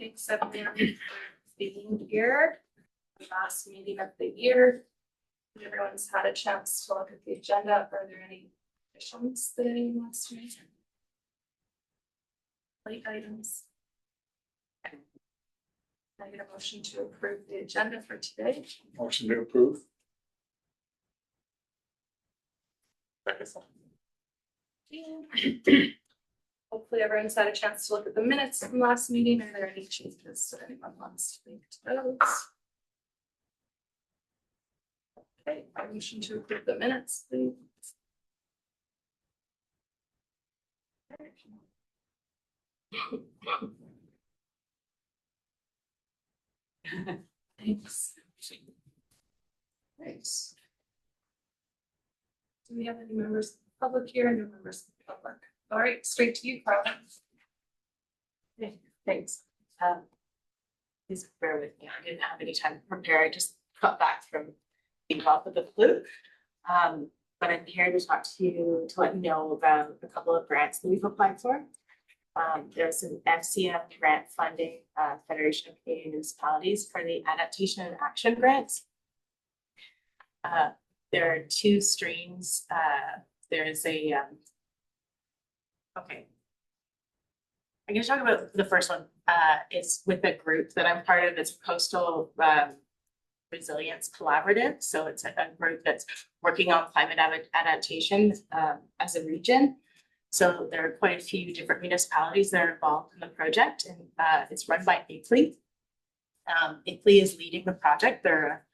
Thanks everyone for being here. Last meeting of the year. Everyone's had a chance to look at the agenda. Are there any additions that anyone wants to make? Late items. Can I get a motion to approve the agenda for today? Motion to approve. Hopefully everyone's had a chance to look at the minutes from last meeting. Are there any changes that anyone wants to make to those? Okay, a motion to approve the minutes, please. Thanks. Thanks. Do we have any members of the public here? No members of the public. All right, straight to you, Carla. Okay, thanks. Please bear with me. I didn't have any time to prepare. I just got back from being off with the flu. But I'm here to talk to you to let you know about a couple of grants that we've applied for. There's an FCM grant funding, Federation of Canadian Municipalities, for the Adaptation and Action grants. There are two streams. There's a okay. I'm going to talk about the first one. It's with a group that I'm part of. It's Coastal Resilience Collaborative. So it's a group that's working on climate adaptation as a region. So there are quite a few different municipalities that are involved in the project, and it's run by EPEC. EPEC is leading the project. They're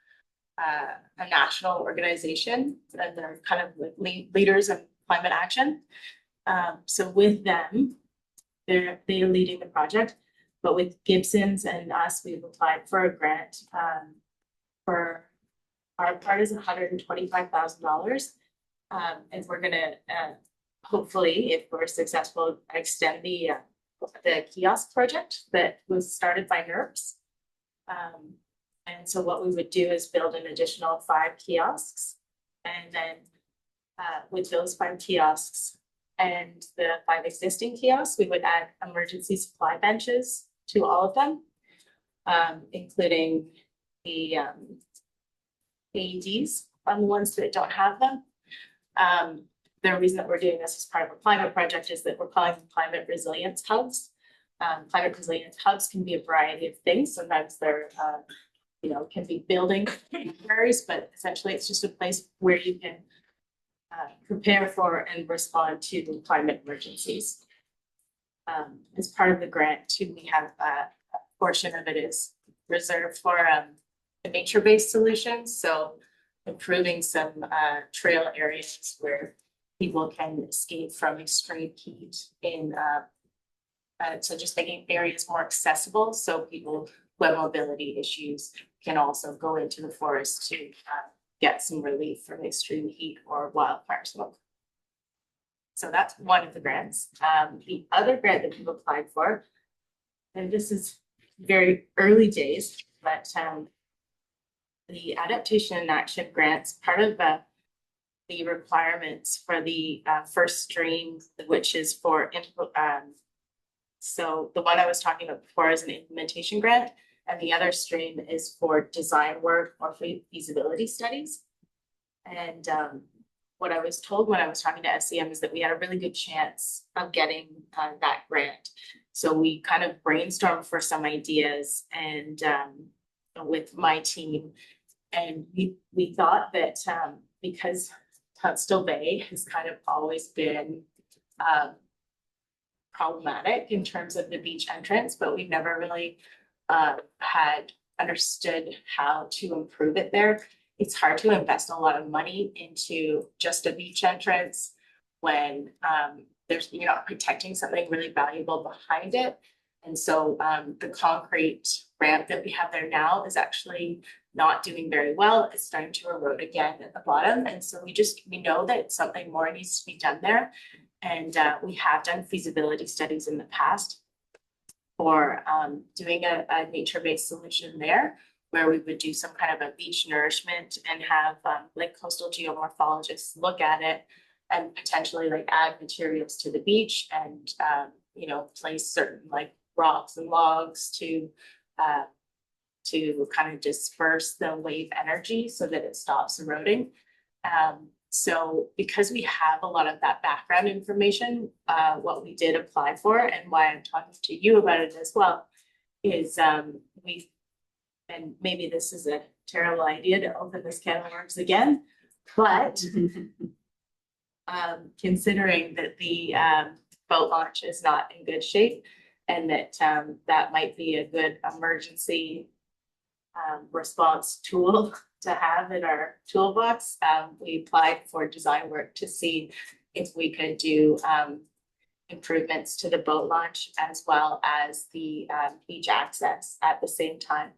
a national organization, and they're kind of leaders in climate action. So with them, they're leading the project, but with Gibson's and us, we've applied for a grant. For our part is $125,000, and we're gonna hopefully, if we're successful, extend the kiosk project that was started by NERPS. And so what we would do is build an additional 5 kiosks, and then with those 5 kiosks and the 5 existing kiosks, we would add emergency supply benches to all of them, including the AEDs on the ones that don't have them. The reason that we're doing this as part of a climate project is that we're calling them climate resilience hubs. Climate resilience hubs can be a variety of things. Sometimes they're, can be building temporaries, but essentially it's just a place where you can prepare for and respond to climate emergencies. As part of the grant too, we have a portion of it is reserved for the nature-based solutions. So improving some trail areas where people can escape from extreme heat in so just making areas more accessible so people who have mobility issues can also go into the forest to get some relief from extreme heat or wildfire smoke. So that's one of the grants. The other grant that we've applied for, and this is very early days, but the Adaptation and Action grants, part of the requirements for the first stream, which is for so the one I was talking about before is an implementation grant, and the other stream is for design work or feasibility studies. And what I was told when I was talking to SCM is that we had a really good chance of getting that grant. So we kind of brainstormed for some ideas and with my team, and we thought that because Tunstall Bay has kind of always been problematic in terms of the beach entrance, but we've never really had understood how to improve it there. It's hard to invest a lot of money into just a beach entrance when there's, protecting something really valuable behind it. And so the concrete ramp that we have there now is actually not doing very well. It's starting to erode again at the bottom. And so we know that something more needs to be done there. And we have done feasibility studies in the past for doing a nature-based solution there, where we would do some kind of a beach nourishment and have like coastal geomorphologists look at it and potentially like add materials to the beach and place certain like rocks and logs to kind of disperse the wave energy so that it stops eroding. So because we have a lot of that background information, what we did apply for and why I'm talking to you about it as well is and maybe this is a terrible idea to open this can of worms again, but considering that the boat launch is not in good shape and that that might be a good emergency response tool to have in our toolbox, we applied for design work to see if we could do improvements to the boat launch as well as the beach access at the same time.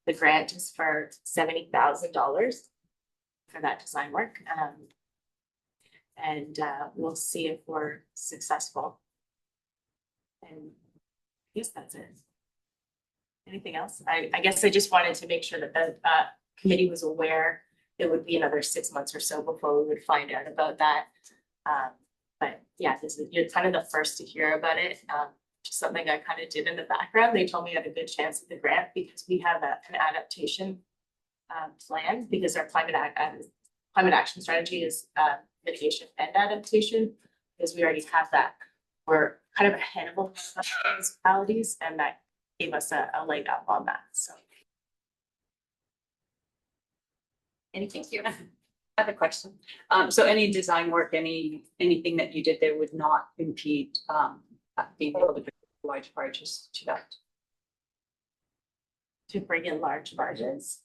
The grant is for $70,000 for that design work. And we'll see if we're successful. And I guess that's it. Anything else? I guess I just wanted to make sure that the committee was aware it would be another 6 months or so before we would find out about that. But yeah, you're kind of the first to hear about it. Just something I kind of did in the background. They told me I had a good chance at the grant because we have an adaptation plan because our climate action strategy is mitigation and adaptation because we already have that. We're kind of ahead of all the municipalities and that gave us a leg up on that. So. Thank you. I have a question. So any design work, anything that you did there would not impede being able to bring large barges to that? To bring in large barges.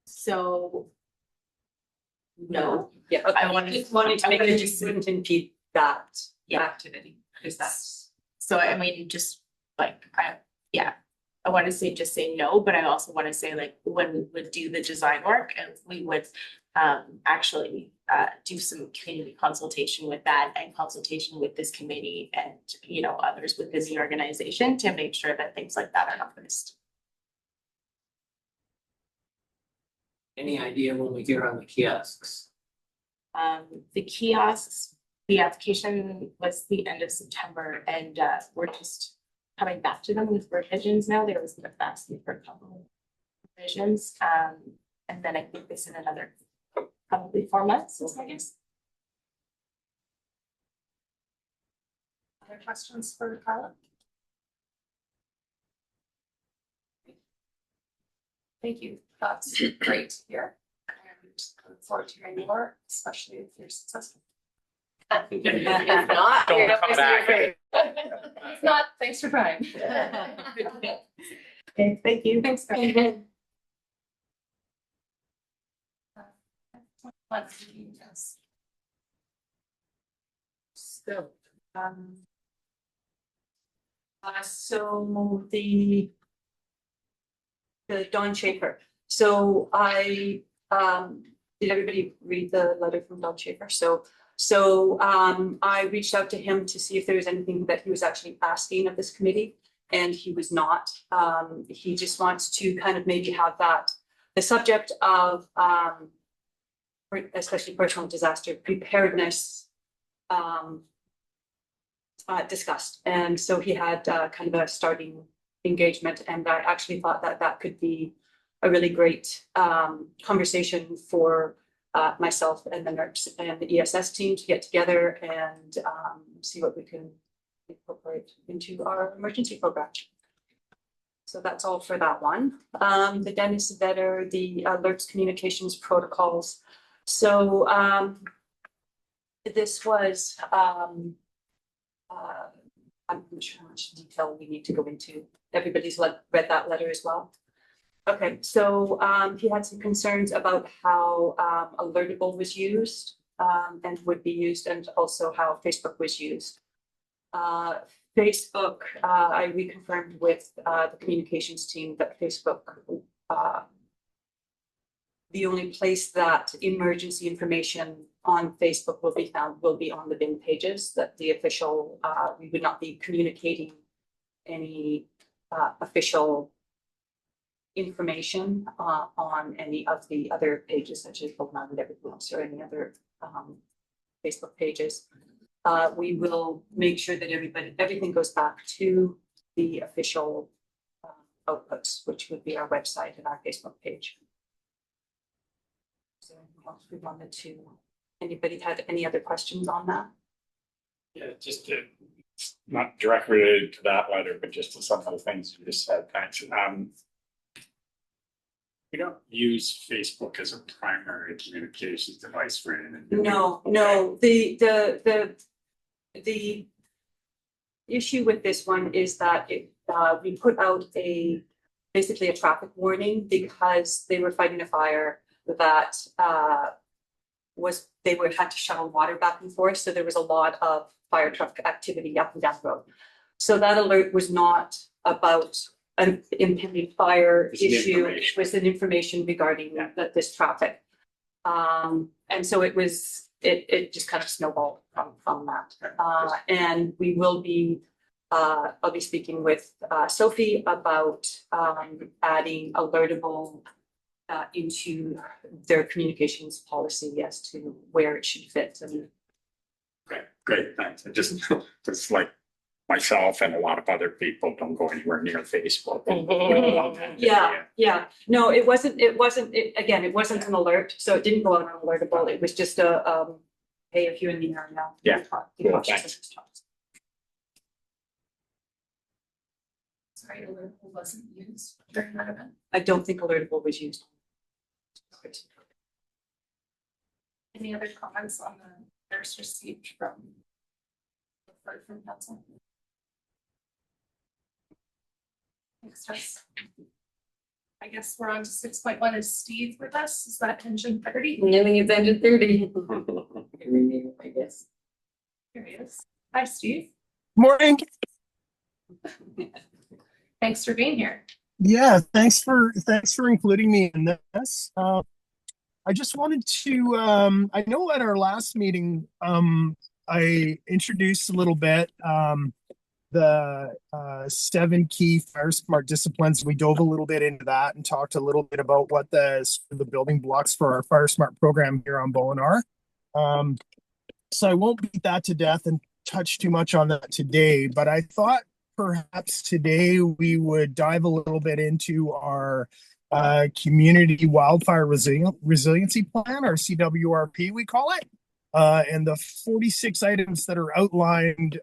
So no. Yeah, okay. I wanted to make it just to wouldn't impede that Yeah. activity. Is that's so I mean, just like I want to just say no, but I also want to say like when we would do the design work and we would actually do some community consultation with that and consultation with this committee and others within the organization to make sure that things like that are not missed. Any idea when we hear on the kiosks? The kiosks, the application was the end of September and we're just coming back to them with revisions now. There was asking for a couple of revisions. And then I think they said another probably 4 months, I guess. Other questions for Carla? Thank you. That's great to hear. And look forward to hearing more, especially if you're successful. If not, Don't you're come always back. here If not, thanks for trying. Okay, thank you. Thanks. Carla. Yes. So, so the Don Schaefer. So I did everybody read the letter from Don Schaefer? So I reached out to him to see if there was anything that he was actually asking of this committee, and he was not. He just wants to kind of maybe have the subject of especially personal disaster preparedness discussed. And so he had kind of a starting engagement, and I actually thought that could be a really great conversation for myself and the NERPS and the ESS team to get together and see what we can incorporate into our emergency program. So that's all for that one. The Dennis Vetter, the alerts communications protocols. So this was, I'm not sure how much detail we need to go into. Everybody's read that letter as well. Okay, so he had some concerns about how Alertable was used and would be used, and also how Facebook was used. Facebook, I reconfirmed with the communications team that Facebook, the only place that emergency information on Facebook will be found will be on the bin pages, that the official, we would not be communicating any official information on any of the other pages such as Pokemon and everything else or any other Facebook pages. we will make sure that everything goes back to the official outputs, which would be our website and our Facebook page. So anything else we wanted to, anybody had any other questions on that? Yeah, just to, not directly related to that letter, but just to some of the things you just said, thanks. We don't use Facebook as a primary communications device for anything. No, the issue with this one is that we put out basically a traffic warning because they were fighting a fire that had to shuttle water back and forth. So there was a lot of fire truck activity up and down the road. So that alert was not about an impending fire issue. It was an information regarding this traffic. And so it just kind of snowballed from that. And we will be, I'll be speaking with Sophie about adding alertable into their communications policy as to where it should fit. And Great, thanks. It's like myself and a lot of other people don't go anywhere near Facebook. Yeah. No, it wasn't an alert, so it didn't go out on alertable. It was just hey, if you're in the area. Yeah. Thanks. Sorry, alertable wasn't used during that event. I don't think alertable was used. Any other comments on the letters received from council? Next us. I guess we're on to 6.1. Is Steve with us? Is that engine 30? No, it's engine 30. I guess. Here he is. Hi, Steve. Morning. Thanks for being here. Yeah, thanks for including me in this. I just wanted to I know at our last meeting I introduced a little bit the 7 key fire smart disciplines. We dove a little bit into that and talked a little bit about what the building blocks for our fire smart program here on Bowen are. So I won't beat that to death and touch too much on that today, but I thought perhaps today we would dive a little bit into our community wildfire resiliency plan, our CWRP we call it, and the 46 items that are outlined,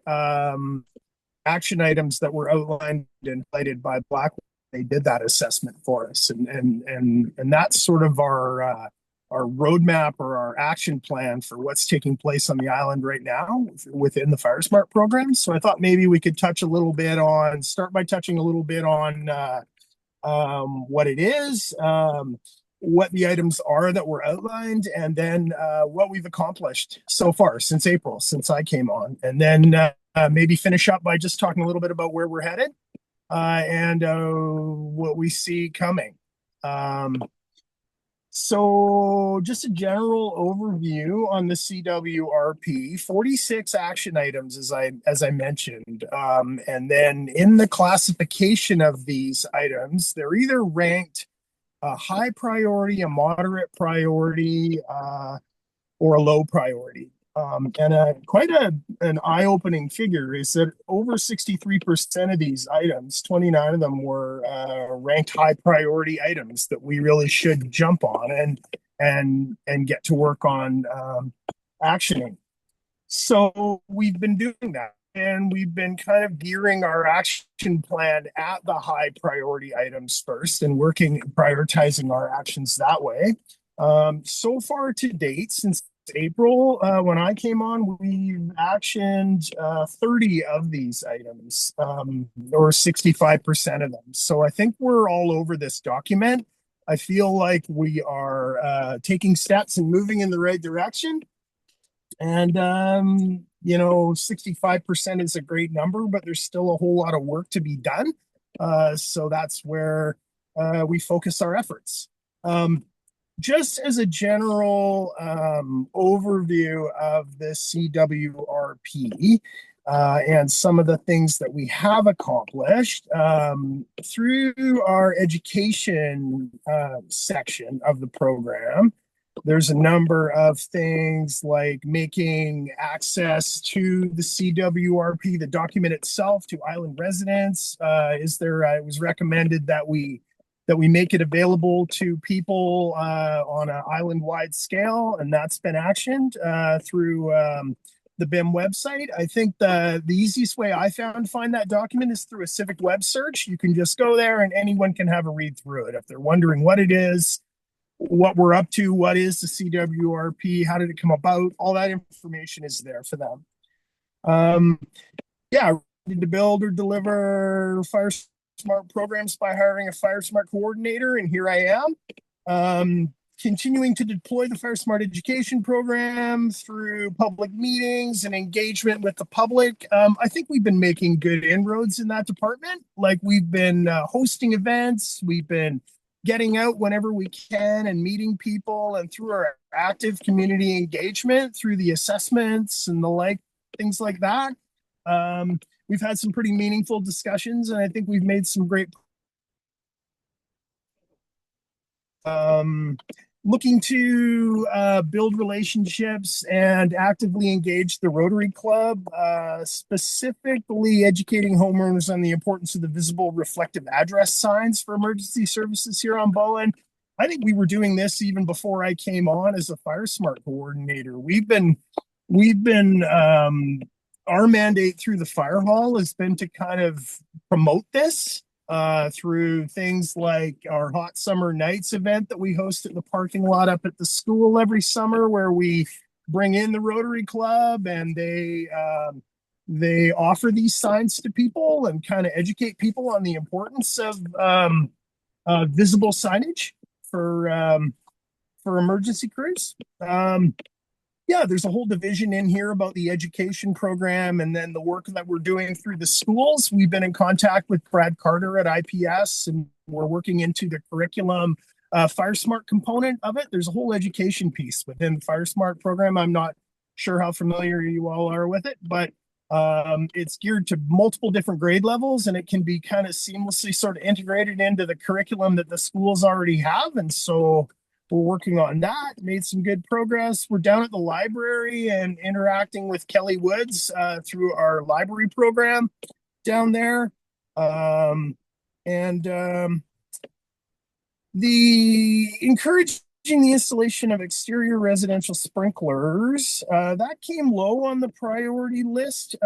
action items that were outlined and cited by Black. They did that assessment for us, and that's sort of our roadmap or our action plan for what's taking place on the island right now within the Fire Smart program. So I thought maybe we could start by touching a little bit on what it is, what the items are that were outlined, and then what we've accomplished so far since April, since I came on, and then maybe finish up by just talking a little bit about where we're headed and what we see coming. So just a general overview on the CWRP, 46 action items, as I mentioned. And then in the classification of these items, they're either ranked a high priority, a moderate priority, or a low priority. And quite an eye-opening figure is that over 63% of these items, 29 of them were ranked high priority items that we really should jump on and get to work on actioning. So we've been doing that, and we've been kind of gearing our action plan at the high priority items first and prioritizing our actions that way. So far to date, since April, when I came on, we've actioned 30 of these items, or 65% of them. So I think we're all over this document. I feel like we are taking steps and moving in the right direction. And, 65% is a great number, but there's still a whole lot of work to be done. So that's where we focus our efforts. Just as a general overview of the CWRP and some of the things that we have accomplished through our education section of the program, There's a number of things like making access to the CWRP, the document itself, to island residents. It was recommended that we make it available to people on an island-wide scale, and that's been actioned through the BIM website. I think the easiest way I found to find that document is through a civic web search. You can just go there and anyone can have a read through it. If they're wondering what it is, what we're up to, what is the CWRP, how did it come about, all that information is there for them. Yeah, ready to build or deliver fire smart programs by hiring a fire smart coordinator, and here I am. Continuing to deploy the fire smart education program through public meetings and engagement with the public. I think we've been making good inroads in that department. Like, we've been hosting events, we've been getting out whenever we can and meeting people, and through our active community engagement, through the assessments and the like, things like that. We've had some pretty meaningful discussions, and I think we've made some great looking to build relationships and actively engage the Rotary Club, specifically educating homeowners on the importance of the visible reflective address signs for emergency services here on Bowen. I think we were doing this even before I came on as a fire smart coordinator. We've been our mandate through the fire hall has been to kind of promote this through things like our hot summer nights event that we host at the parking lot up at the school every summer, where we bring in the Rotary Club and they offer these signs to people and kind of educate people on the importance of visible signage for emergency crews. Yeah, there's a whole division in here about the education program and then the work that we're doing through the schools. We've been in contact with Brad Carter at IPS, and we're working into the curriculum Fire Smart component of it. There's a whole education piece within the Fire Smart program. I'm not sure how familiar you all are with it, but it's geared to multiple different grade levels, and it can be kind of seamlessly sort of integrated into the curriculum that the schools already have. And so we're working on that, made some good progress. We're down at the library and interacting with Kelly Woods through our library program down there. The encouraging the installation of exterior residential sprinklers, that came low on the priority list,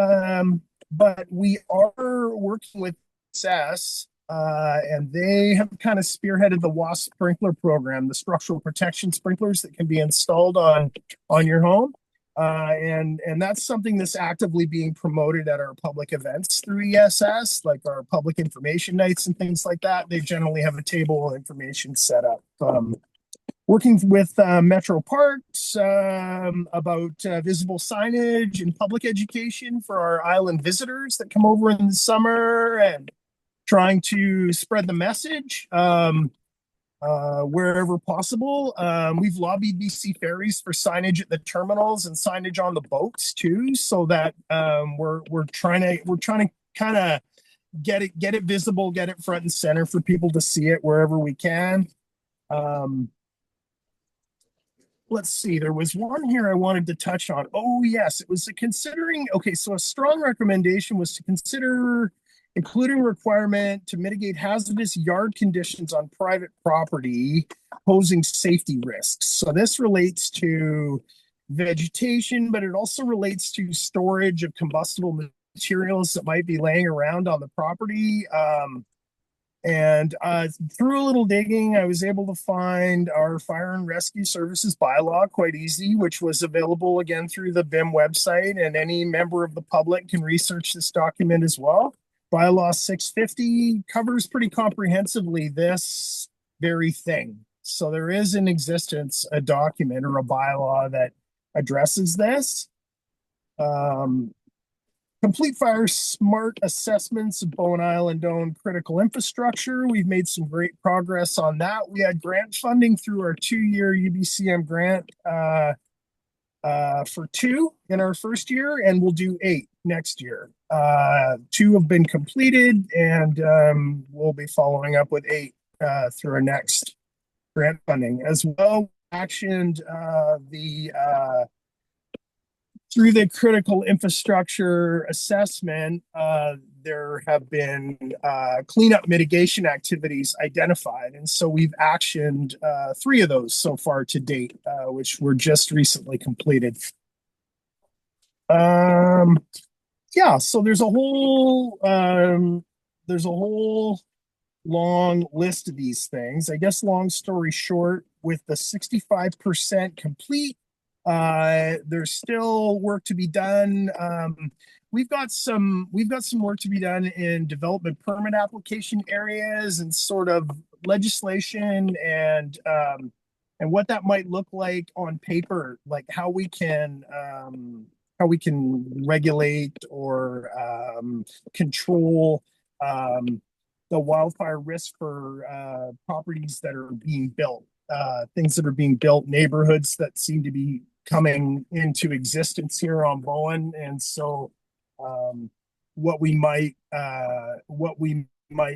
but we are working with SES. And they have kind of spearheaded the WASP sprinkler program, the structural protection sprinklers that can be installed on your home. And that's something that's actively being promoted at our public events through ESS, like our public information nights and things like that. They generally have a table of information set up. Working with Metro Parks about visible signage and public education for our island visitors that come over in the summer, and trying to spread the message wherever possible. We've lobbied BC Ferries for signage at the terminals and signage on the boats too, so that we're trying to kind of get it visible, get it front and center for people to see it wherever we can. Let's see, there was one here I wanted to touch on. Oh yes, it was so a strong recommendation was to consider including requirement to mitigate hazardous yard conditions on private property posing safety risks. So this relates to vegetation, but it also relates to storage of combustible materials that might be laying around on the property. Through a little digging, I was able to find our fire and rescue services bylaw quite easy, which was available again through the BIM website, and any member of the public can research this document as well. Bylaw 650 covers pretty comprehensively this very thing. So there is in existence a document or a bylaw that addresses this. Complete fire smart assessments of Bowen Island owned critical infrastructure. We've made some great progress on that. We had grant funding through our 2-year UBCM grant for 2 in our first year, and we'll do 8 next year. 2 have been completed, and we'll be following up with 8 through our next grant funding. As well actioned through the critical infrastructure assessment, there have been cleanup mitigation activities identified. And so we've actioned 3 of those so far to date, which were just recently completed. Yeah, so there's a whole long list of these things. I guess long story short, with the 65% complete, there's still work to be done. We've got some work to be done in development permit application areas and sort of legislation and what that might look like on paper, like how we can regulate or control the wildfire risk for properties that are being built, things that are being built, neighborhoods that seem to be coming into existence here on Bowen. And so what we might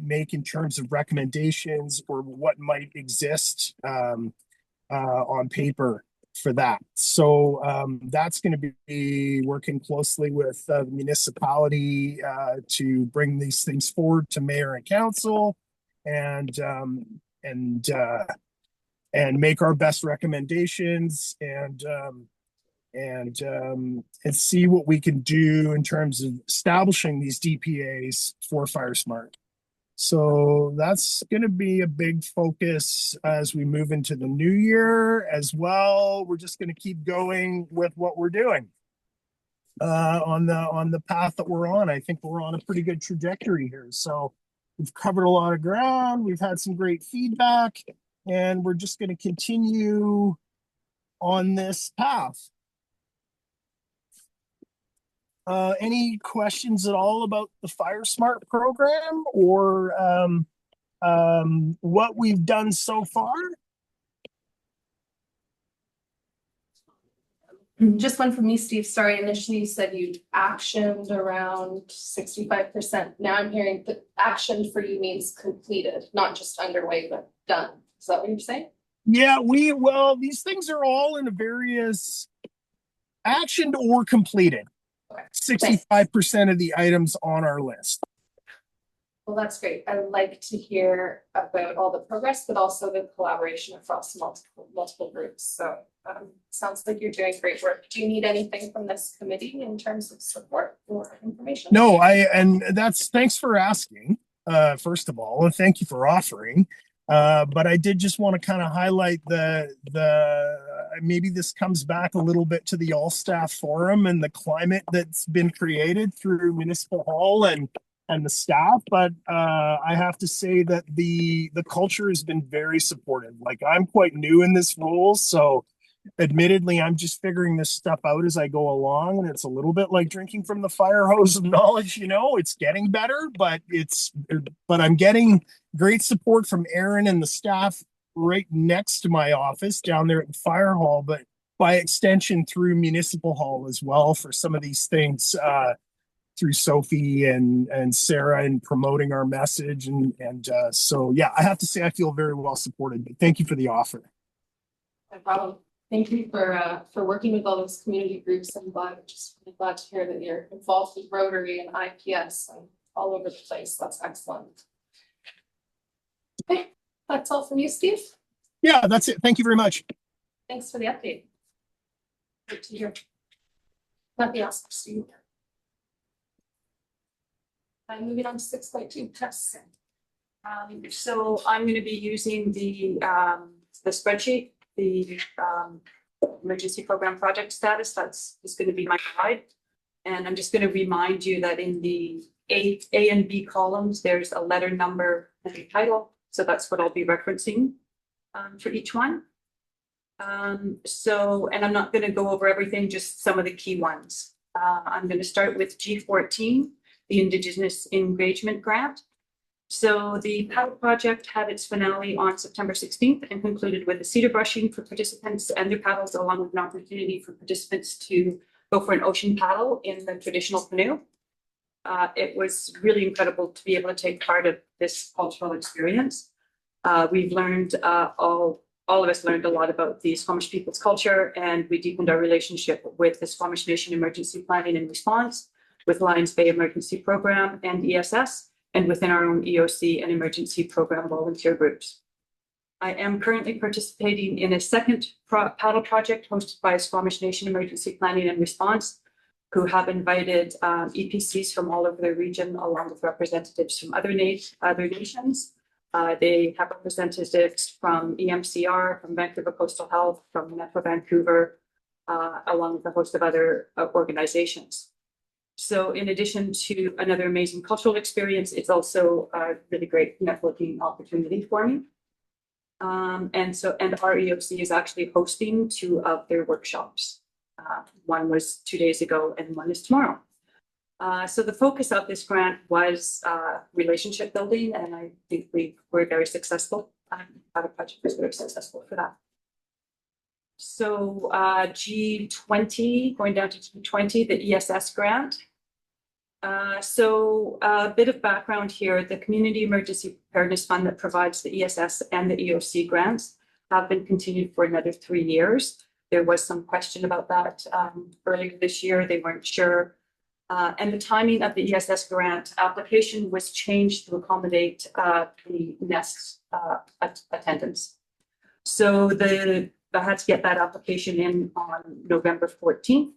make in terms of recommendations or what might exist on paper for that. So that's going to be working closely with the municipality to bring these things forward to mayor and council and make our best recommendations and see what we can do in terms of establishing these DPAs for Fire Smart. So that's going to be a big focus as we move into the new year as well. We're just going to keep going with what we're doing on the path that we're on. I think we're on a pretty good trajectory here. So we've covered a lot of ground. We've had some great feedback, and we're just going to continue on this path. Any questions at all about the Fire Smart program or what we've done so far? Just one from me, Steve. Sorry, initially you said you'd actioned around 65%. Now I'm hearing that action for you means completed, not just underway, but done. Is that what you're saying? Yeah, these things are all in a various actioned or completed. Okay. 65% of the items on our list. Well, that's great. I like to hear about all the progress, but also the collaboration across multiple groups. So sounds like you're doing great work. Do you need anything from this committee in terms of support or information? No, thanks for asking, first of all, and thank you for offering. But I did just want to kind of highlight maybe this comes back a little bit to the all staff forum and the climate that's been created through Municipal Hall and the staff. But I have to say that the culture has been very supportive. Like, I'm quite new in this role, so admittedly, I'm just figuring this stuff out as I go along, and it's a little bit like drinking from the fire hose of knowledge. It's getting better, but I'm getting great support from Aaron and the staff right next to my office down there at the fire hall, but by extension through Municipal Hall as well for some of these things, through Sophie and Sarah and promoting our message. So yeah, I have to say I feel very well supported, but thank you for the offer. No problem. Thank you for working with all those community groups. I'm really glad to hear that you're involved with Rotary and IPS and all over the place. That's excellent. Okay, that's all from you, Steve. Yeah, that's it. Thank you very much. Thanks for the update. Good to hear. Nothing else, Steve. Moving on to 6.2 tests. So I'm going to be using the spreadsheet, the emergency program project status. That's going to be my guide. And I'm just going to remind you that in the A and B columns, there's a letter number and a title. So that's what I'll be referencing for each one. And I'm not going to go over everything, just some of the key ones. I'm going to start with G14, the Indigenous Engagement Grant. So the paddle project had its finale on September 16th and concluded with a cedar brushing for participants and their paddles, along with an opportunity for participants to go for an ocean paddle in the traditional canoe. It was really incredible to be able to take part of this cultural experience. We've learned all all of us learned a lot about the Squamish people's culture, and we deepened our relationship with the Squamish Nation Emergency Planning and Response, with Lions Bay Emergency Program and ESS, and within our own EOC and emergency program volunteer groups. I am currently participating in a second paddle project hosted by Squamish Nation Emergency Planning and Response, who have invited EPCs from all over the region, along with representatives from other nations. They have representatives from EMCR, from Vancouver Coastal Health, from Metro Vancouver, along with a host of other organizations. So in addition to another amazing cultural experience, it's also a really great networking opportunity for me. And our EOC is hosting 2 of their workshops. One was 2 days ago and one is tomorrow. So the focus of this grant was relationship building, and I think we were very successful. Our project was very successful for that. So G20, going down to G20, the ESS grant. So a bit of background here, the Community Emergency Preparedness Fund that provides the ESS and the EOC grants have been continued for another 3 years. There was some question about that earlier this year. They weren't sure. And the timing of the ESS grant application was changed to accommodate the NEST attendance. So I had to get that application in on November 14th.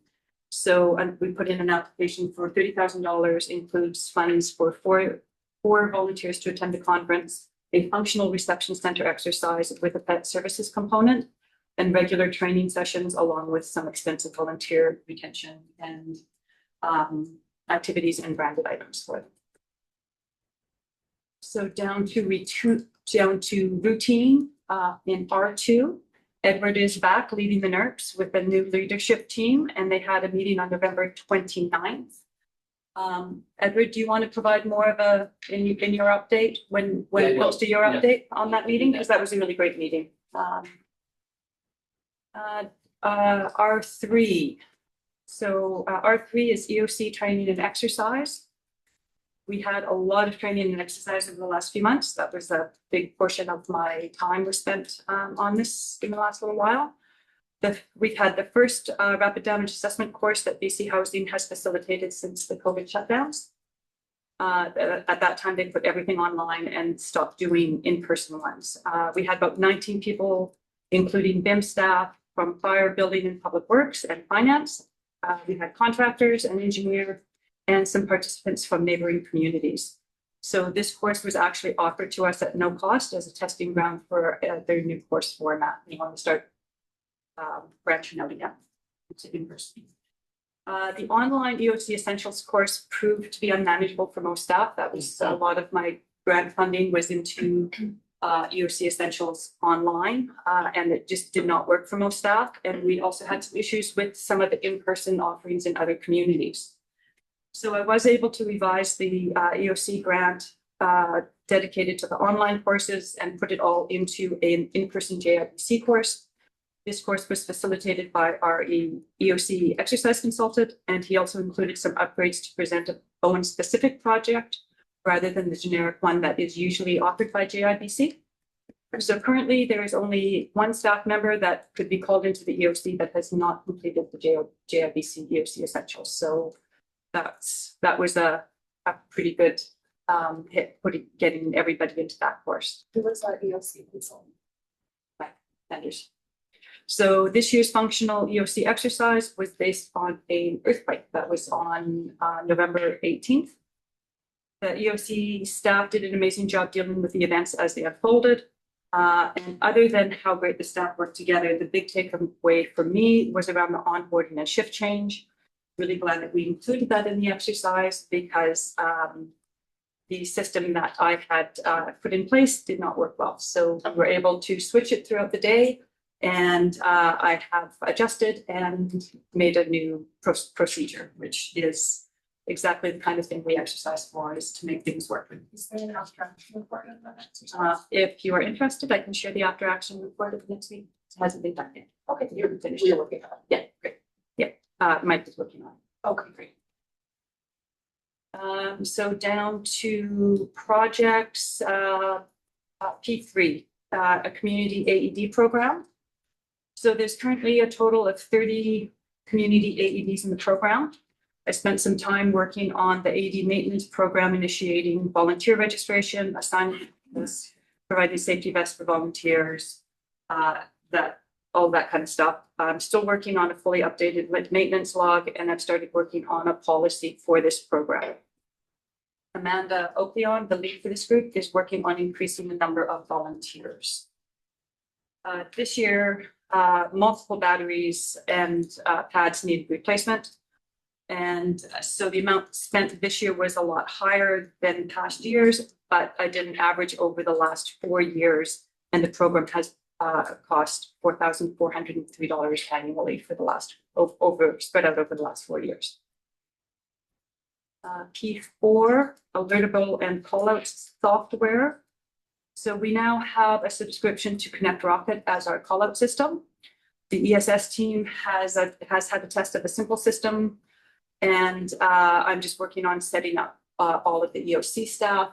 So we put in an application for $30,000, includes funds for four volunteers to attend the conference, a functional reception center exercise with a pet services component, and regular training sessions, along with some extensive volunteer retention and activities and branded items for them. So down to routine in R2. Edward is back leading the NERPs with a new leadership team, and they had a meeting on November 29th. Edward, do you want to provide more of in your update when it comes to your update on that meeting? Because that was a really great meeting. R3. So R3 is EOC training and exercise. We had a lot of training and exercise over the last few months. That was a big portion of my time was spent on this in the last little while. We've had the first rapid damage assessment course that BC Housing has facilitated since the COVID shutdowns. At that time, they put everything online and stopped doing in-person ones. We had about 19 people, including BIM staff from fire, building, and public works and finance. We had contractors, an engineer, and some participants from neighboring communities. So this course was actually offered to us at no cost as a testing ground for their new course format. We want to start branching out again to in-person. The online EOC Essentials course proved to be unmanageable for most staff. That was a lot of my grant funding was into EOC Essentials online, and it just did not work for most staff. And we also had some issues with some of the in-person offerings in other communities. So I was able to revise the EOC grant dedicated to the online courses and put it all into an in-person JIBC course. This course was facilitated by our EOC exercise consultant, and he also included some upgrades to present a Bowen-specific project rather than the generic one that is usually offered by JIBC. So currently there is only one staff member that could be called into the EOC that has not completed the JIBC EOC Essentials. So that was a pretty good hit, getting everybody into that course. Who was our EOC consultant? Vendors. So this year's functional EOC exercise was based on an earthquake that was on November 18th. The EOC staff did an amazing job dealing with the events as they unfolded. And other than how great the staff worked together, the big takeaway for me was around the onboarding and shift change. Really glad that we included that in the exercise because the system that I had put in place did not work well. So we were able to switch it throughout the day, and I have adjusted and made a new procedure, which is exactly the kind of thing we exercise for, is to make things work. Is there an after action report of that exercise? If you are interested, I can share the after action report of the next week. It hasn't been done yet. Okay, you're finished. You're working on it. Yeah, great. Yeah, Mike is working on it. Okay, great. So down to projects, P3. a community AED program. So there's currently a total of 30 community AEDs in the program. I spent some time working on the AED maintenance program, initiating volunteer registration, assigning this, providing safety vests for volunteers, all that kind of stuff. I'm still working on a fully updated maintenance log, and I've started working on a policy for this program. Amanda Oakleon, the lead for this group, is working on increasing the number of volunteers. This year, multiple batteries and pads need replacement. And so the amount spent this year was a lot higher than past years, but I did an average over the last 4 years, and the program has cost $4,403 annually for the last spread out over the last 4 years. P4, alertable and callout software. So we now have a subscription to Connect Rocket as our callout system. The ESS team has had a test of a simple system, and I'm just working on setting up all of the EOC staff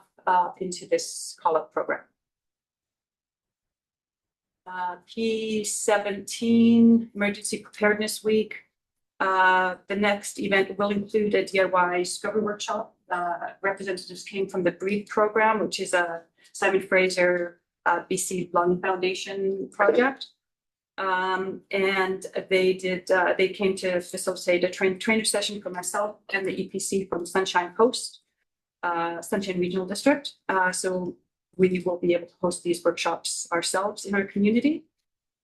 into this callout program. P17, Emergency Preparedness Week. The next event will include a DIY scrubber workshop. Representatives came from the BREATHE program, which is a Simon Fraser BC Lung Foundation project. And they came to facilitate a trainer session for myself and the EPC from Sunshine Coast, Sunshine Regional District. So we will be able to host these workshops ourselves in our community.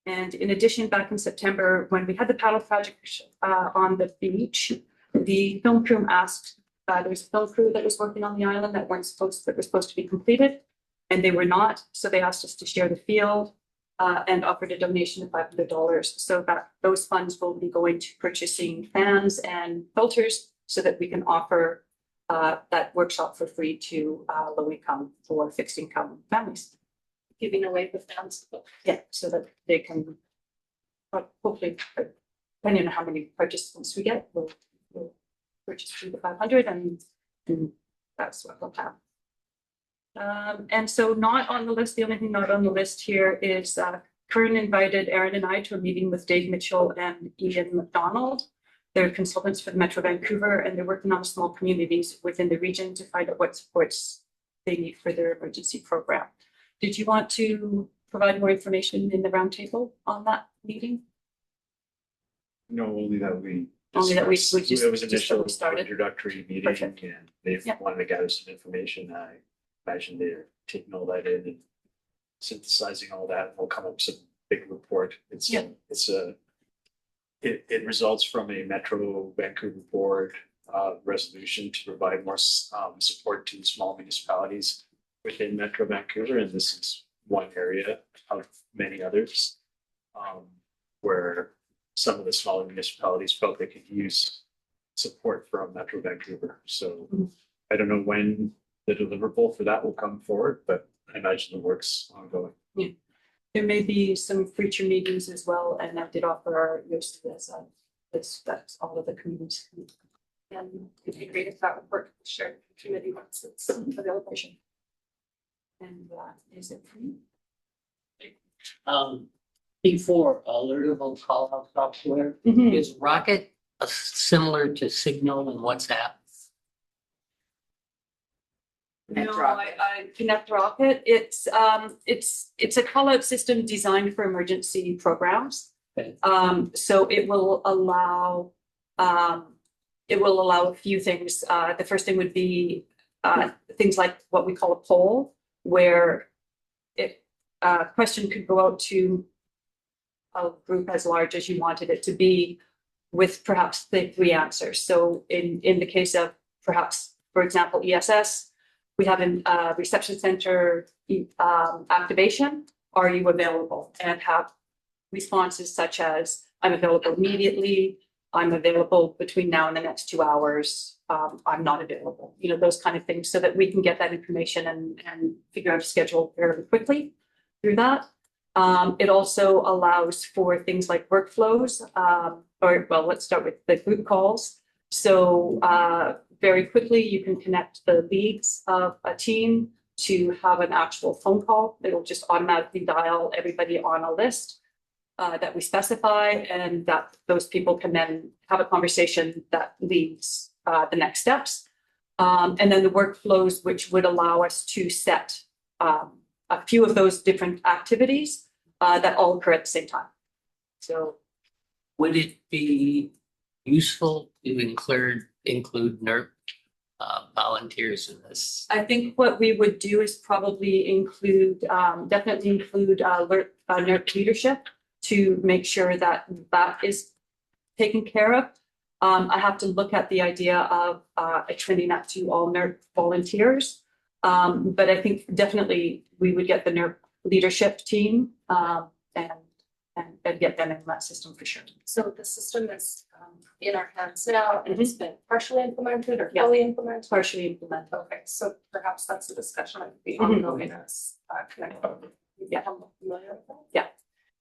And in addition, back in September, when we had the paddle project on the beach, the film crew asked, there was a film crew that was working on the island that was supposed to be completed, and they were not. So they asked us to share the field and offered a donation of $500. So that those funds will be going to purchasing fans and filters so that we can offer that workshop for free to low-income or fixed-income families. Giving away the fans. Yeah, so that they can hopefully, depending on how many participants we get, we'll purchase through the 500, and that's what we'll have. And so not on the list, the only thing not on the list here is Kern invited Aaron and I to a meeting with Dave Mitchell and Ian McDonald. They're consultants for the Metro Vancouver, and they're working on small communities within the region to find out what supports they need for their emergency program. Did you want to provide more information in the roundtable on that meeting? No, only that we. Only that we discussed- just- It was just that initial we started. introductory meeting, Perfect. and they Yeah. wanted to gather some information. I imagine they're taking all that in and synthesizing all that, and we'll come up with some big report. Yeah. It results from a Metro Vancouver Board resolution to provide more support to small municipalities within Metro Vancouver, and this is one area of many others where some of the smaller municipalities felt they could use support from Metro Vancouver. So I don't know when the deliverable for that will come forward, but I imagine the work's ongoing. Yeah. There may be some future meetings as well, and I did offer our use as that's all of the communities. And it'd be great if that report could share with the committee once it's available. And is it free? Before alertable call out software, is Rocket similar to Signal and WhatsApp? No, I Connect Rocket. It's a call out system designed for emergency programs. Okay. So it will allow a few things. The first thing would be things like what we call a poll, where a question could go out to a group as large as you wanted it to be, with perhaps the 3 answers. So in the case of perhaps, for example, ESS, we have a reception center activation. Are you available? And have responses such as, I'm available immediately, I'm available between now and the next 2 hours, I'm not available, those kind of things, so that we can get that information and figure out a schedule fairly quickly through that. It also allows for things like workflows, let's start with the group calls. So very quickly, you can connect the leads of a team to have an actual phone call. It'll just automatically dial everybody on a list that we specify, and that those people can then have a conversation that leads the next steps. And then the workflows, which would allow us to set a few of those different activities that all occur at the same time. So Would it be useful to include NERP volunteers in this? I think what we would do is probably definitely include NERP leadership to make sure that that is taken care of. I have to look at the idea of extending that to all NERP volunteers. But I think definitely we would get the NERP leadership team and get them in that system for sure. So the system is in our hands now and it's been partially implemented or Yeah. fully implemented? Partially implemented. Okay, so perhaps that's a discussion that could be Mhm. ongoing as connect. You become familiar with that? Yeah.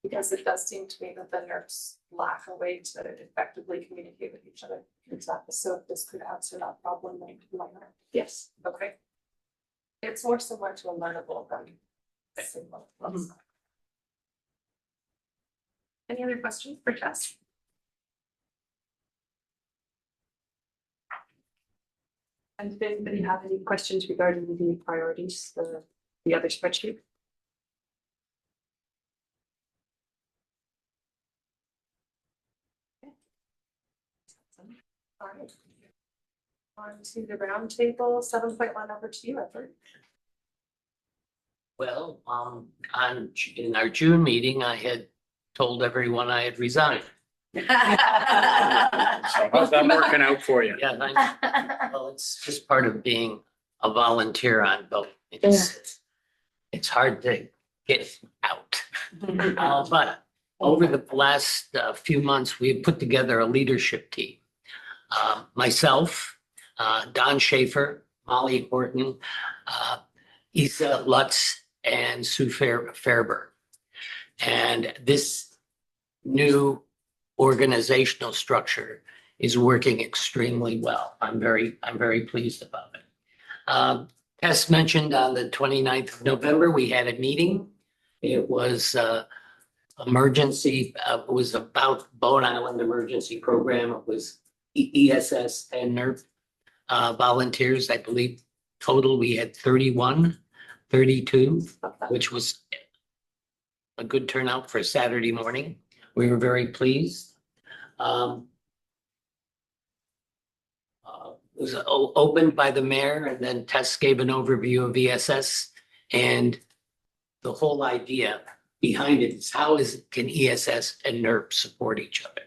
Because it does seem to me that the NERPs lack a way to effectively communicate with each other. Exactly. So if this could answer that problem, then why not? Yes. Okay. It's more similar to a learnable than a signal. Mhm. Any other questions for Jess? And did anybody have any questions regarding the priorities, the other spreadsheet? All right. On to the roundtable, 7.1 over to you, Edward. Well, in our June meeting, I had told everyone I had resigned. So how's that working out for you? Yeah, well, it's just part of being a volunteer on both. It's hard to get out. But over the last few months, we've put together a leadership team. Myself, Don Schaefer, Molly Horton, Isa Lutz, and Sue Fairburn. And this new organizational structure is working extremely well. I'm very pleased about it. Tess mentioned on the 29th of November, we had a meeting. It was emergency, it was about Bone Island Emergency Program. It was ESS and NERP volunteers. I believe total we had 32, which was a good turnout for Saturday morning. We were very pleased. It was opened by the mayor, and then Tess gave an overview of ESS, and the whole idea behind it is can ESS and NERP support each other?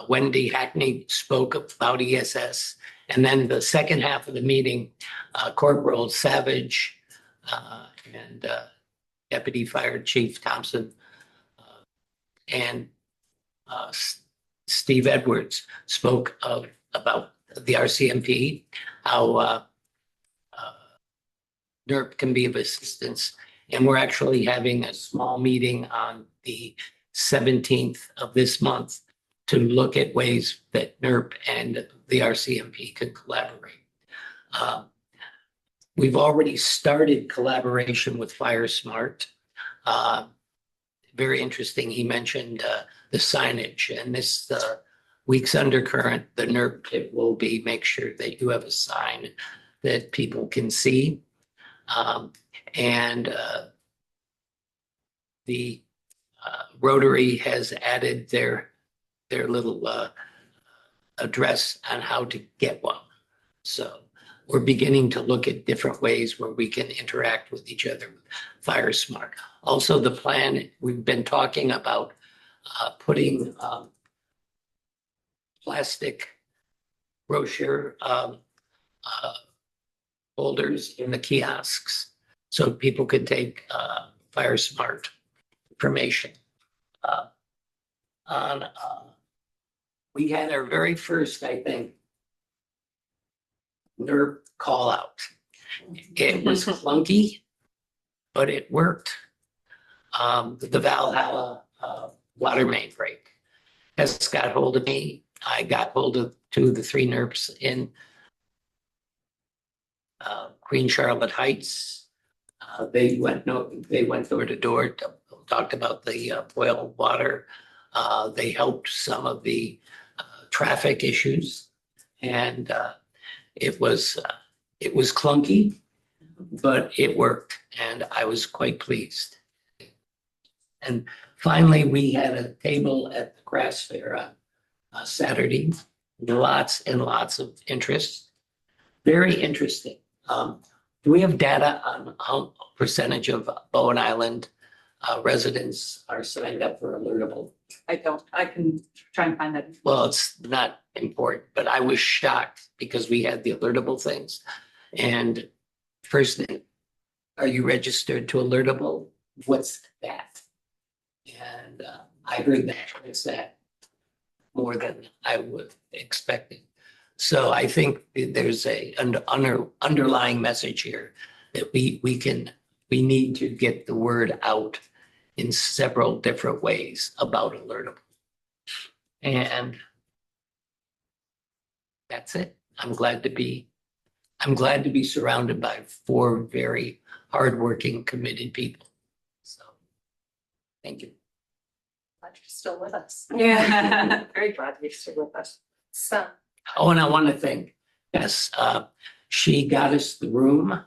Wendy Hackney spoke about ESS, and then the second half of the meeting, Corporal Savage and Deputy Fire Chief Thompson and Steve Edwards spoke about the RCMP, how NERP can be of assistance. And we're actually having a small meeting on the 17th of this month to look at ways that NERP and the RCMP can collaborate. We've already started collaboration with FireSmart. Very interesting. He mentioned the signage, and this week's undercurrent, the NERP tip will be make sure that you have a sign that people can see. And the Rotary has added their little address on how to get one. So we're beginning to look at different ways where we can interact with each other with FireSmart. Also, the plan, we've been talking about putting plastic brochure holders in the kiosks so people could take FireSmart information. We had our very first, I think, NERP call out. It was clunky, but it worked. The Valhalla water main break. Tess got hold of me. I got hold of 2 of the 3 NERPs in Queen Charlotte Heights. They went door to door, talked about the boil water. They helped some of the traffic issues, and it was clunky, but it worked, and I was quite pleased. And finally, we had a table at the craft fair on Saturday. Lots and lots of interest. Very interesting. Do we have data on how percentage of Bowen Island residents are signed up for Alertable? I don't, I can try and find that. Well, it's not important, but I was shocked because we had the Alertable things. And first thing, are you registered to Alertable? What's that? And I heard that it's that more than I would expected. So I think there's an underlying message here that we need to get the word out in several different ways about Alertable. And that's it. I'm glad to be surrounded by 4 very hardworking, committed people. So thank you. Glad you're still with us. Yeah, very glad you're still with us. So, Oh, and I want to thank, yes, she got us the room.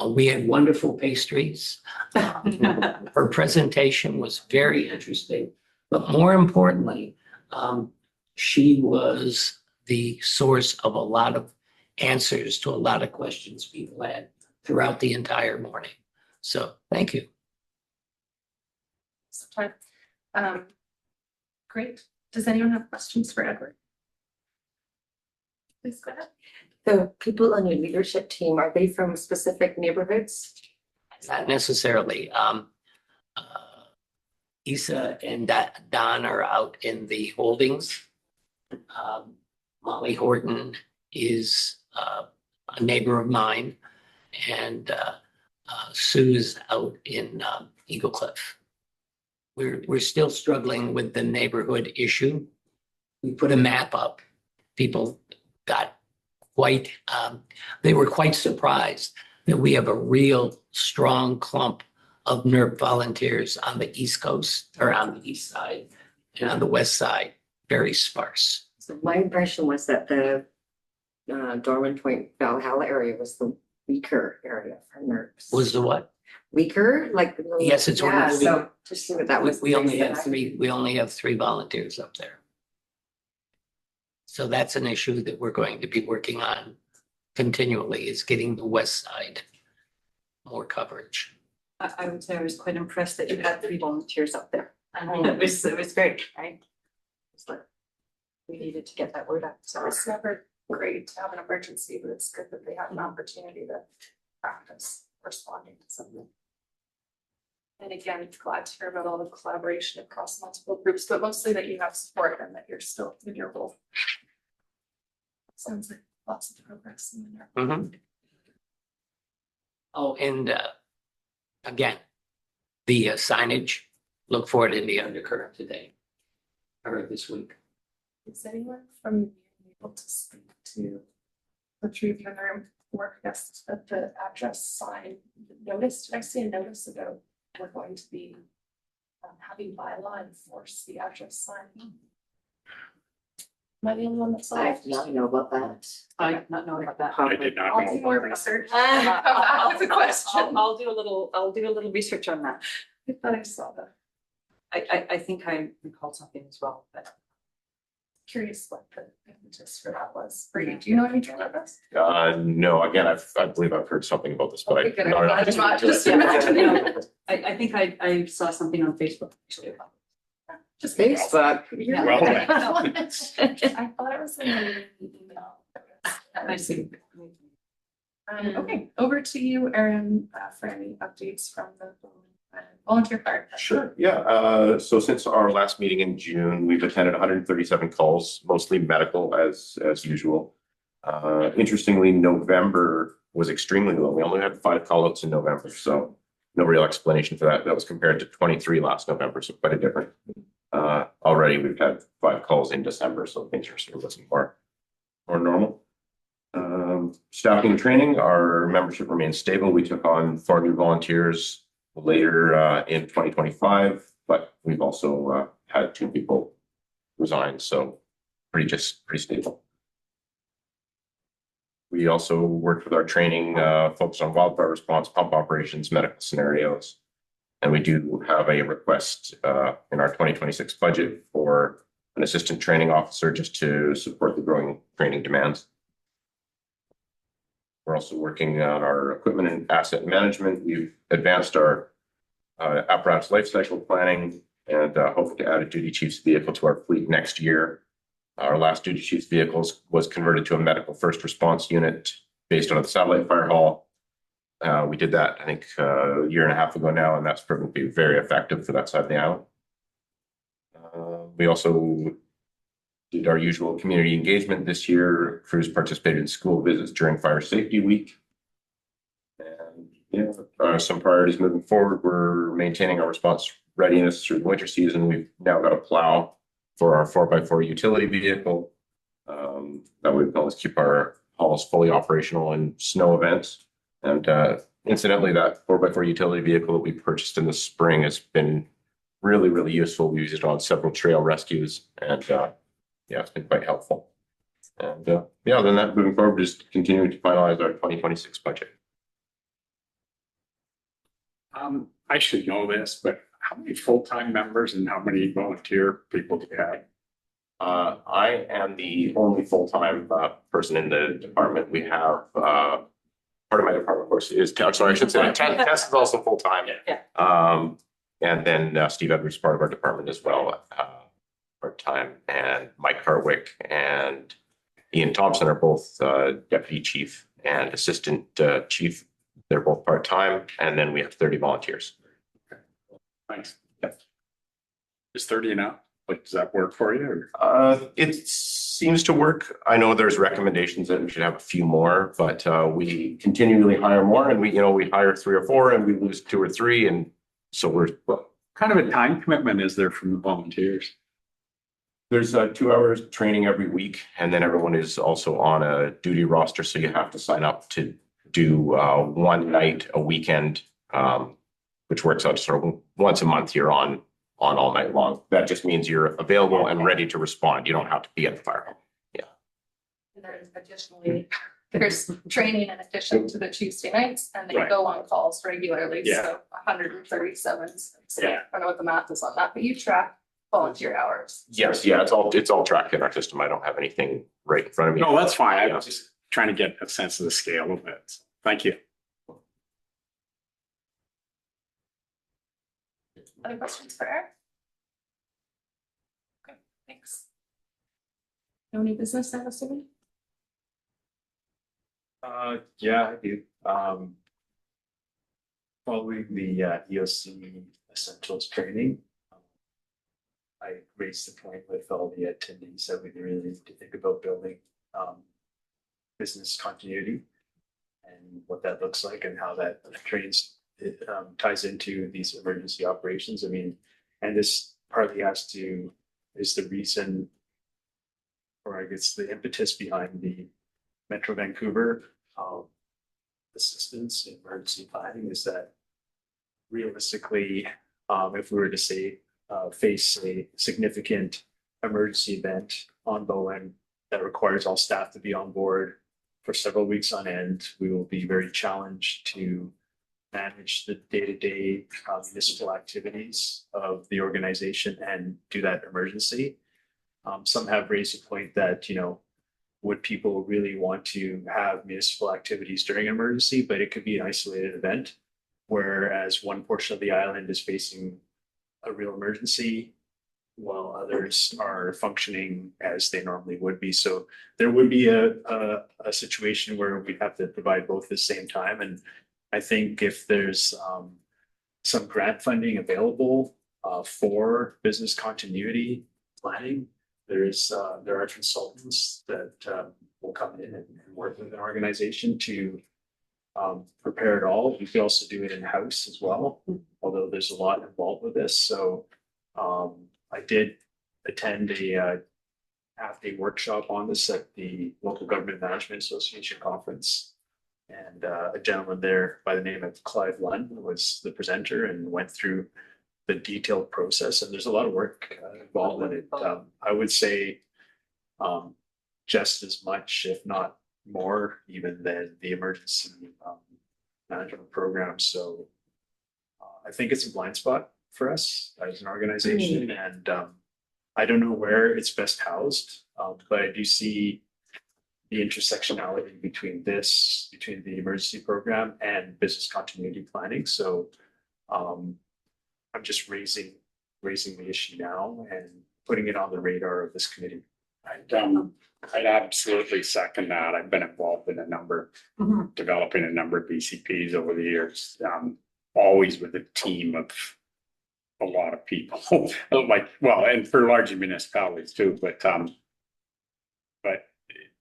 We had wonderful pastries. Her presentation was very interesting, but more importantly, she was the source of a lot of answers to a lot of questions people had throughout the entire morning. So thank you. great. Does anyone have questions for Edward? Please go ahead. The people on your leadership team, are they from specific neighborhoods? Not necessarily. Isa and Don are out in the holdings. Molly Horton is a neighbor of mine, and Sue's out in Eagle Cliff. We're still struggling with the neighborhood issue. We put a map up. People got quite, they were quite surprised that we have a real strong clump of NERP volunteers on the East Coast, or on the east side, and on the west side, very sparse. So my impression was that the Dorman Point Valhalla area was the weaker area for NERPs. Was the what? Weaker, like. Yes, it's one of Yeah, the so just see what that was. We only have 3, we only have 3 volunteers up there. So that's an issue that we're going to be working on continually, is getting the west side more coverage. I would say I was quite impressed that you had 3 volunteers up there. I mean, it was great, right? It's like, we needed to get that word out. So it's never great to have an emergency, but it's good that they have an opportunity to practice responding to something. And again, glad to hear about all the collaboration across multiple groups, but mostly that you have support and that you're still in your role. Sounds like lots of progress in there. Mm-hmm. Oh, and again, the signage, look for it in the undercurrent today or this week. Is anyone from you able to speak to the 3 of you in the room work guests at the address sign notice? Did I see a notice about we're going to be having bylaw enforce the address sign? Am I the only one that saw I it? did not know about that. I did not know about that. I did not I'll do know. more research. I'll- Come back with a question. I'll do a little research on that. I thought I saw that. I think I recalled something as well, but. Curious what the impetus for that was for you. Do you know anything about this? No, again, I believe I've heard something about this, but Okay, good. no, I'm just- glad just yeah. imagine. I think I saw something on Facebook actually about Just Facebook. Yeah. Well, I thought it was in the email. it. I see. Okay, over to you, Erin, for any updates from the volunteer fire. Sure, yeah. So since our last meeting in June, we've attended 137 calls, mostly medical as usual. Interestingly, November was extremely low. We only had 5 call outs in November, so no real explanation for that. That was compared to 23 last November, so quite a different. Already we've had 5 calls in December, so things are sort of looking more normal. Staffing and training, our membership remains stable. We took on 4 new volunteers later in 2025, but we've also had 2 people resign, so pretty stable. We also worked with our training focused on wildfire response, pump operations, medical scenarios. And we do have a request in our 2026 budget for an assistant training officer just to support the growing training demands. We're also working on our equipment and asset management. We've advanced our apparatus lifecycle planning and hope to add a duty chief's vehicle to our fleet next year. Our last duty chief's vehicle was converted to a medical first response unit based on the satellite fire hall. We did that, I think, a year and a half ago now, and that's proven to be very effective for that side of the island. We also did our usual community engagement this year. Crews participated in school visits during Fire Safety Week. And some priorities moving forward. We're maintaining our response readiness through the winter season. We've now got a plow for our 4x4 utility vehicle. That we've always keep our halls fully operational in snow events. And incidentally, that 4x4 utility vehicle that we purchased in the spring has been really useful. We used it on several trail rescues, and it's been quite helpful. And then that moving forward, just continuing to finalize our 2026 budget. I should know this, but how many full-time members and how many volunteer people do you have? I am the only full-time person in the department. We have part of my department, of course, is Tess. Sorry, I should say Tess is also full-time. Yeah. And then Steve Edwards is part of our department as well, part-time, and Mike Harwick and Ian Thompson are both deputy chief and assistant chief. They're both part-time, and then we have 30 volunteers. Thanks. Yep. Is 30 enough? Like, does that work for you? Or? It seems to work. I know there's recommendations that we should have a few more, but we continually hire more, and we hire 3 or 4, and we lose 2 or 3, and so we're. What kind of a time commitment is there from the volunteers? There's 2 hours training every week, and then everyone is also on a duty roster, so you have to sign up to do 1 night a weekend, which works out sort of once a month. You're on all night long. That just means you're available and ready to respond. You don't have to be at the fire hall. Yeah. And then additionally, there's training in addition to the Tuesday nights, and they Right. go on calls regularly, Yeah. so 137. So Yeah. I don't know what the math is on that, but you track volunteer hours. Yes, it's all tracked in our system. I don't have anything right in front of me. No, that's fine. Yeah. I'm just trying to get a sense of the scale of it. Thank you. Other questions for Eric? Okay, thanks. No new business, I'm assuming? Yeah, I do. Following the EOC Essentials training, I raised the point with all the attendees that we really need to think about building business continuity and what that looks like and how that ties into these emergency operations. I mean, and this partly is the reason, or I guess the impetus behind the Metro Vancouver assistance in emergency planning is that realistically, if we were to say face a significant emergency event on Bowen that requires all staff to be on board for several weeks on end, we will be very challenged to manage the day-to-day municipal activities of the organization and do that emergency. Some have raised a point that, would people really want to have municipal activities during an emergency, but it could be an isolated event, whereas one portion of the island is facing a real emergency while others are functioning as they normally would be. So there would be a situation where we'd have to provide both at the same time. And I think if there's some grant funding available for business continuity planning, there are consultants that will come in and work with an organization to prepare it all. We could also do it in-house as well, although there's a lot involved with this. So I did attend a half-day workshop on this at the Local Government Management Association conference. And a gentleman there by the name of Clive Lund was the presenter and went through the detailed process. And there's a lot of work involved in it. I would say just as much, if not more, even than the emergency management program. So I think it's a blind spot for us as an organization, and I don't know where it's best housed, but I do see the intersectionality between the emergency program and business continuity planning. So I'm just raising the issue now and putting it on the radar of this committee. I'd absolutely second that. I've been involved in developing a number of BCPs over the years, always with a team of a lot of people, and for larger municipalities too, but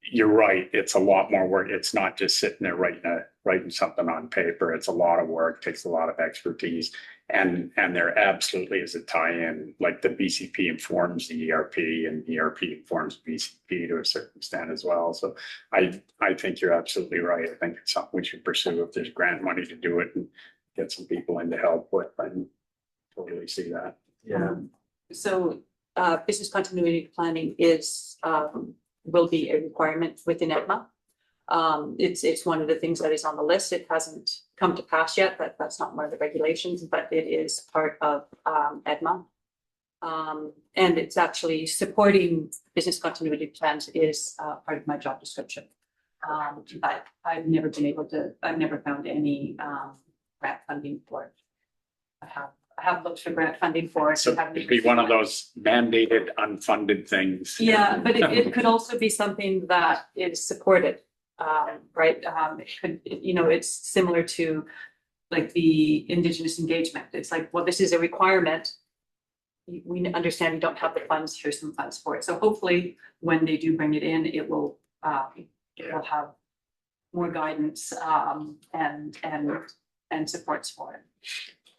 you're right, it's a lot more work. It's not just sitting there writing something on paper. It's a lot of work, takes a lot of expertise. And there absolutely is a tie-in, like the BCP informs the ERP and the ERP informs BCP to a certain extent as well. So I think you're absolutely right. I think it's something we should pursue if there's grant money to do it and get some people in to help with. I totally see that. Yeah. So business continuity planning will be a requirement within EDMA. It's one of the things that is on the list. It hasn't come to pass yet, that's not one of the regulations, but it is part of EDMA. And it's actually supporting business continuity plans is part of my job description. I've never found any grant funding for it. I have looked for grant funding for it. So it'd be one of those mandated, unfunded things. Yeah, but it could also be something that is supported, right? It could, it's similar to like the Indigenous engagement. It's like, well, this is a requirement. We understand we don't have the funds, here's some funds for it. So hopefully when they do bring it in, it will have more guidance and supports for it.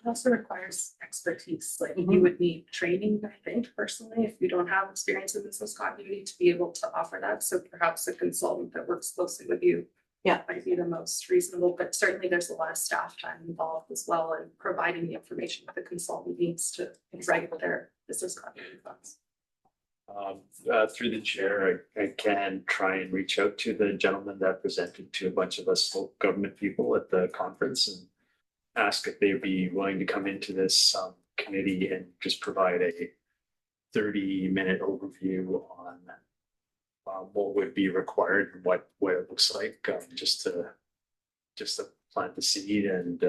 It also requires expertise, like you would need training, I think personally, if you don't have experience in business continuity to be able to offer that. So perhaps a consultant that works closely with you might be the most reasonable, but certainly there's a lot of staff time involved as well in providing the information that the consultant needs to write their business continuity plans. Through the chair, I can try and reach out to the gentleman that presented to a bunch of us local government people at the conference and ask if they'd be willing to come into this committee and just provide a 30-minute overview on what would be required and what it looks like, just to plant the seed and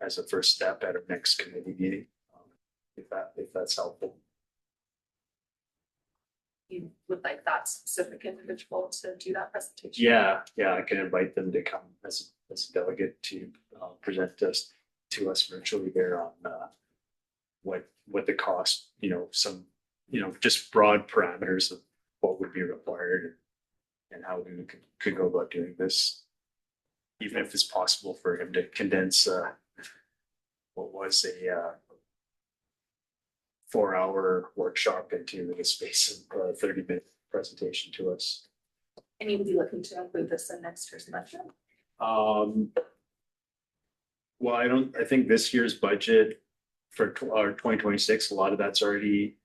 as a first step at our next committee meeting, if that's helpful. You would like that specific individual to do that presentation? Yeah, I can invite them to come as a delegate to present to us virtually there on what the cost, some, just broad parameters of what would be required and how we could go about doing this. Even if it's possible for him to condense what was a 4-hour workshop into the space of a 30-minute presentation to us. And you would be looking to include this in next year's budget? Well, I think this year's budget for our 2026, a lot of that's already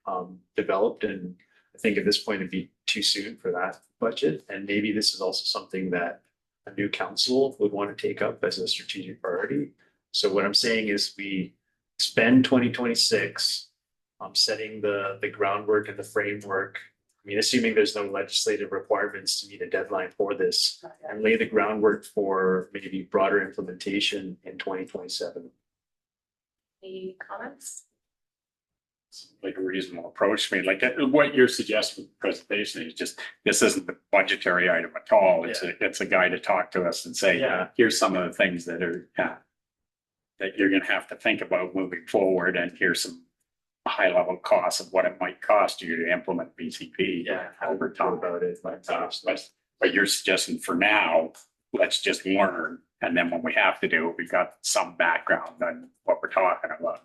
developed, and I think at this point it'd be too soon for that budget. And maybe this is also something that a new council would want to take up as a strategic priority. So what I'm saying is we spend 2026 setting the groundwork and the framework. I mean, assuming there's no legislative requirements to meet a deadline for this, and lay the groundwork for maybe broader implementation in 2027. Any comments? It's like a reasonable approach. I mean, like what you're suggesting with the presentation is just, this isn't the budgetary item at all. It's a guy to talk to us and say, here's some of the things that are, that you're going to have to think about moving forward. And here's some high level costs of what it might cost you to implement BCP over time. About it. But you're suggesting for now, let's just learn. And then when we have to do it, we've got some background on what we're talking about.